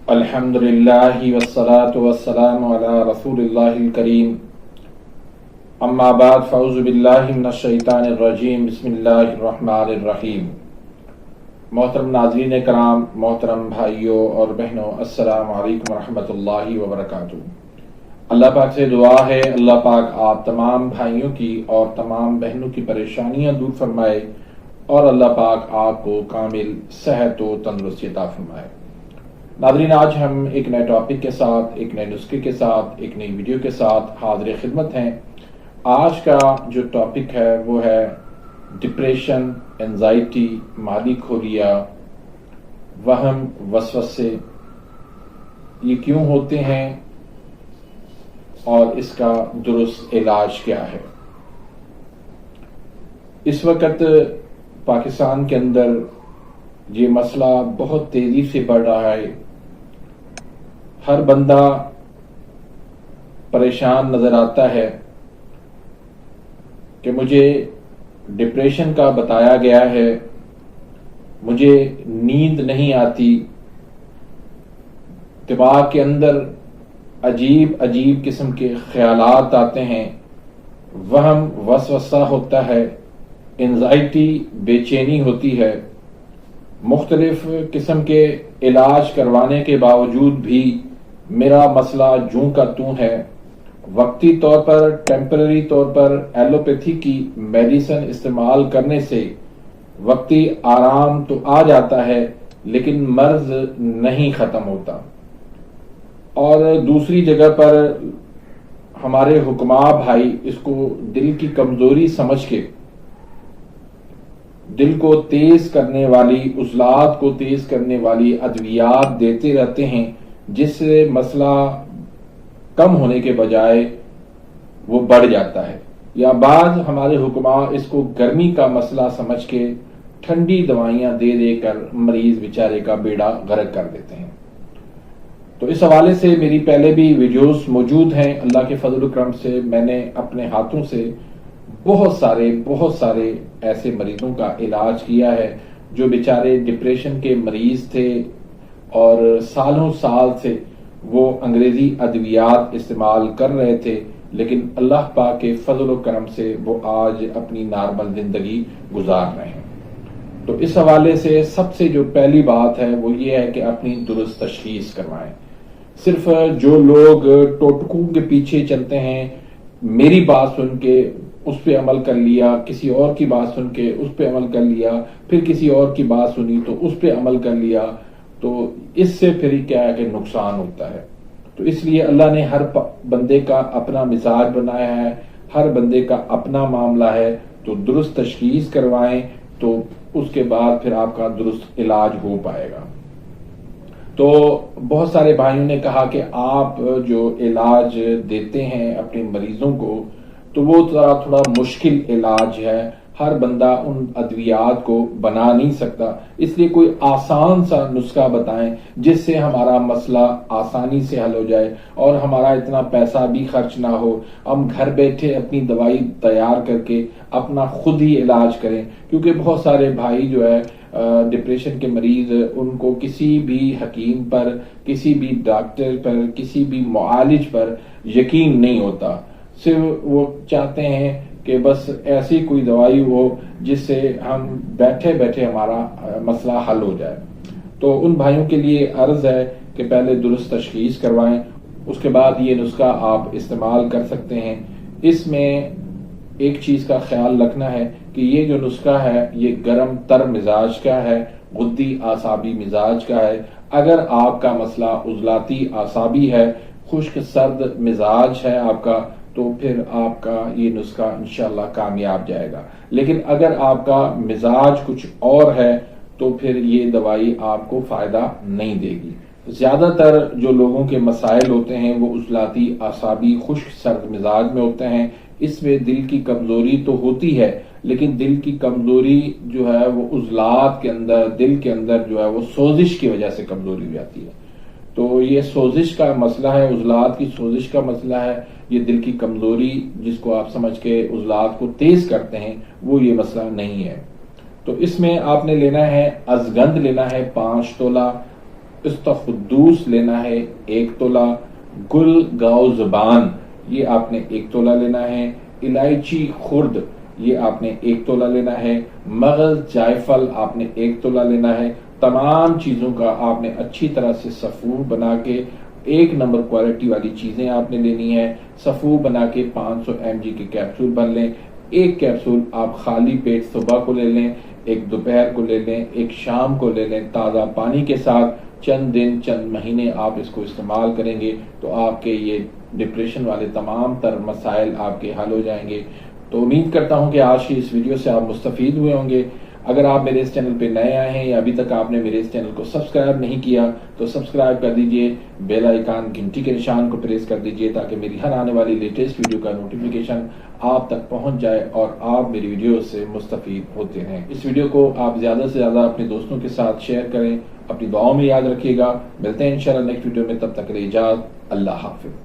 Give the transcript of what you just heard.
الحمدللہ والصلاة والسلام علی رسول اللہ الکریم اما بعد فاعوذ باللہ من الشیطان الرجیم بسم اللہ الرحمن الرحیم۔ محترم ناظرین کرام، محترم بھائیوں اور بہنوں، السلام علیکم ورحمۃ اللہ وبرکاتہ۔ اللہ پاک سے دعا ہے اللہ پاک آپ تمام بھائیوں کی اور تمام بہنوں کی پریشانیاں دور فرمائے اور اللہ پاک آپ کو کامل صحت و تندرستی عطا فرمائے۔ ناظرین، آج ہم ایک نئے ٹاپک کے ساتھ، ایک نئے نسخے کے ساتھ، ایک نئی ویڈیو کے ساتھ حاضر خدمت ہیں۔ آج کا جو ٹاپک ہے وہ ہے ڈپریشن، انزائٹی، مالی کھوریاں، وہم، وسوسے، یہ کیوں ہوتے ہیں اور اس کا درست علاج کیا ہے۔ اس وقت پاکستان کے اندر یہ مسئلہ بہت تیزی سے بڑھ رہا ہے۔ ہر بندہ پریشان نظر آتا ہے کہ مجھے ڈپریشن کا بتایا گیا ہے، مجھے نیند نہیں آتی، دماغ کے اندر عجیب عجیب قسم کے خیالات آتے ہیں، وہم وسوسہ ہوتا ہے، انزائٹی بے چینی ہوتی ہے۔ مختلف قسم کے علاج کروانے کے باوجود بھی میرا مسئلہ جوں کا توں ہے۔ وقتی طور پر، ٹیمپرری طور پر ایلوپیتھی کی میڈیسن استعمال کرنے سے وقتی آرام تو آ جاتا ہے لیکن مرض نہیں ختم ہوتا۔ اور دوسری جگہ پر ہمارے حکماء بھائی اس کو دل کی کمزوری سمجھ کے دل کو تیز کرنے والی، عضلات کو تیز کرنے والی ادویات دیتے رہتے ہیں، جس سے مسئلہ کم ہونے کے بجائے وہ بڑھ جاتا ہے۔ یا بعض ہمارے حکماء اس کو گرمی کا مسئلہ سمجھ کے ٹھنڈی دوائیاں دے دے کر مریض بیچارے کا بیڑا غرق کر دیتے ہیں۔ تو اس حوالے سے میری پہلے بھی ویڈیوز موجود ہیں۔ اللہ کے فضل و کرم سے میں نے اپنے ہاتھوں سے بہت سارے ایسے مریضوں کا علاج کیا ہے جو بیچارے ڈپریشن کے مریض تھے اور سالوں سال سے وہ انگریزی ادویات استعمال کر رہے تھے، لیکن اللہ پاک کے فضل و کرم سے وہ آج اپنی نارمل زندگی گزار رہے ہیں۔ تو اس حوالے سے سب سے جو پہلی بات ہے وہ یہ ہے کہ اپنی درست تشخیص کروائیں۔ صرف جو لوگ ٹوٹکوں کے پیچھے چلتے ہیں، میری بات سن کے اس پہ عمل کر لیا، کسی اور کی بات سن کے اس پہ عمل کر لیا، پھر کسی اور کی بات سنی تو اس پہ عمل کر لیا، تو اس سے پھر کیا ہے کہ نقصان ہوتا ہے۔ تو اس لیے اللہ نے ہر بندے کا اپنا مزاج بنایا ہے، ہر بندے کا اپنا معاملہ ہے، تو درست تشخیص کروائیں تو اس کے بعد پھر آپ کا درست علاج ہو پائے گا۔ تو بہت سارے بھائیوں نے کہا کہ آپ جو علاج دیتے ہیں اپنے مریضوں کو تو وہ تھوڑا مشکل علاج ہے، ہر بندہ ان ادویات کو بنا نہیں سکتا، اس لیے کوئی آسان سا نسخہ بتائیں جس سے ہمارا مسئلہ آسانی سے حل ہو جائے اور ہمارا اتنا پیسہ بھی خرچ نہ ہو، ہم گھر بیٹھے اپنی دوائی تیار کر کے اپنا خود ہی علاج کریں۔ کیونکہ بہت سارے بھائی جو ہے ڈپریشن کے مریض، ان کو کسی بھی حکیم پر، کسی بھی ڈاکٹر پر، کسی بھی معالج پر یقین نہیں ہوتا، صرف وہ چاہتے ہیں کہ بس ایسی کوئی دوائی ہو جس سے ہم بیٹھے بیٹھے ہمارا مسئلہ حل ہو جائے۔ تو ان بھائیوں کے لیے عرض ہے کہ پہلے درست تشخیص کروائیں، اس کے بعد یہ نسخہ آپ استعمال کر سکتے ہیں۔ اس میں ایک چیز کا خیال رکھنا ہے کہ یہ جو نسخہ ہے یہ گرم تر مزاج کا ہے، غدی اعصابی مزاج کا ہے۔ اگر آپ کا مسئلہ عضلاتی اعصابی ہے، خشک سرد مزاج ہے آپ کا، تو پھر آپ کا یہ نسخہ انشاءاللہ کامیاب جائے گا۔ لیکن اگر آپ کا مزاج کچھ اور ہے تو پھر یہ دوائی آپ کو فائدہ نہیں دے گی۔ زیادہ تر جو لوگوں کے مسائل ہوتے ہیں وہ عضلاتی اعصابی خشک سرد مزاج میں ہوتے ہیں۔ اس میں دل کی کمزوری تو ہوتی ہے، لیکن دل کی کمزوری جو ہے وہ عضلات کے اندر، دل کے اندر جو ہے وہ سوزش کی وجہ سے کمزوری ہو جاتی ہے۔ تو یہ سوزش کا مسئلہ ہے، عضلات کی سوزش کا مسئلہ ہے، یہ دل کی کمزوری جس کو آپ سمجھ کے عضلات کو تیز کرتے ہیں وہ یہ مسئلہ نہیں ہے۔ تو اس میں آپ نے لینا ہے ازگند لینا ہے 5 تولہ، استخدوس لینا ہے 1 تولہ، گل گاؤ زبان یہ آپ نے 1 تولہ لینا ہے، الائچی خرد یہ آپ نے 1 تولہ لینا ہے، مغز جائفل آپ نے 1 تولہ لینا ہے۔ تمام چیزوں کا آپ نے اچھی طرح سے صفور بنا کے 1 نمبر کوالٹی والی چیزیں آپ نے لینی ہے، صفور بنا کے 500 mg کے کیپسول بھر لیں۔ 1 کیپسول آپ خالی پیٹ صبح کو لے لیں، 1 دوپہر کو لے لیں، 1 شام کو لے لیں، تازہ پانی کے ساتھ۔ چند دن چند مہینے آپ اس کو استعمال کریں گے تو آپ کے یہ ڈپریشن والے تمام تر مسائل آپ کے حل ہو جائیں گے۔ تو امید کرتا ہوں کہ آج کی اس ویڈیو سے آپ مستفید ہوئے ہوں گے۔ اگر آپ میرے اس چینل پہ نئے آئے ہیں یا ابھی تک آپ نے میرے اس چینل کو سبسکرائب نہیں کیا تو سبسکرائب کر دیجئے، بیل آئیکن گھنٹی کے نشان کو پریس کر دیجئے تاکہ میری ہر آنے والی لیٹسٹ ویڈیو کا نوٹیفیکیشن آپ تک پہنچ جائے اور آپ میری ویڈیو سے مستفید ہوتے ہیں۔ اس ویڈیو کو آپ زیادہ سے زیادہ اپنے دوستوں کے ساتھ شیئر کریں، اپنی دعاؤں میں یاد رکھیے گا۔ ملتے ہیں انشاءاللہ نیکسٹ ویڈیو میں، تب تک کے لیے اجازت، اللہ حافظ۔